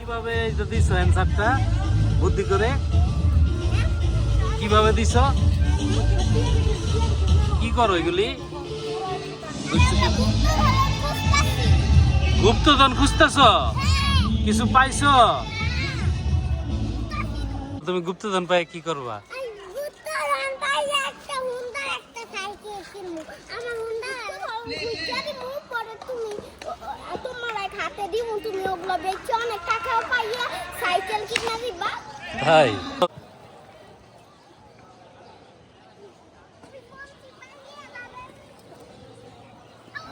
কিভাবে যদি অ্যান্সারটা বুদ্ধি করে কিভাবে দিছ? কি করো এগুলি? গুপ্তধন খুঁজতেছ? কিছু পাইছো? তুমি গুপ্তধন পাই কি করবা? ভাই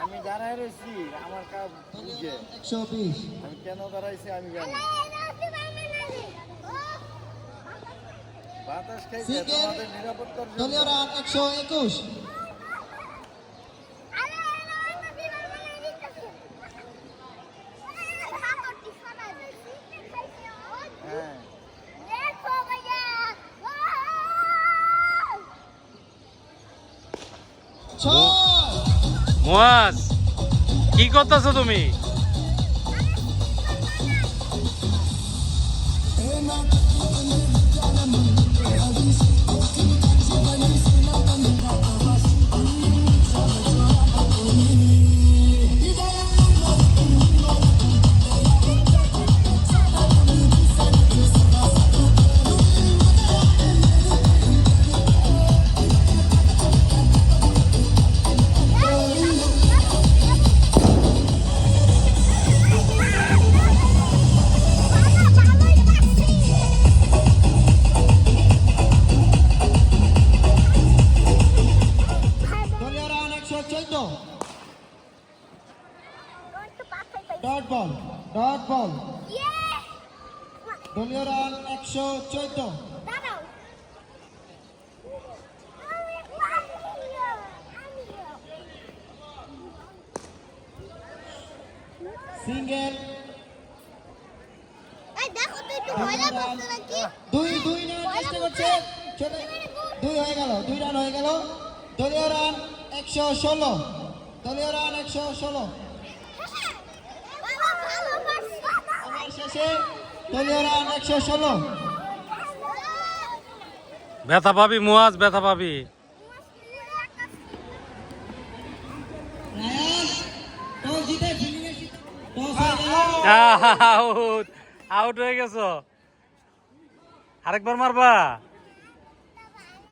আমি দাঁড়ায় রয়েছি আমার কাজ বুঝে 120 আমি কেন দাঁড়াইছি আমি জানি বাতাস খাইছে তোমাদের নিরাপত্তার জন্য দলীয় রান 121 মুয়াজ কি করতেছো তুমি? ডট বল দলীয় রান 114 সিঙ্গেল দুই চেষ্টা করছে দুই হয়ে গেল 2 রান হয়ে গেল দলীয় রান 116 দলীয় রান 116 শেষে দলীয় রান 116 ব্যথা পাবি মুয়াজ, ব্যথা পাবি। আউট হয়ে গেছো, আরেকবার মারবা।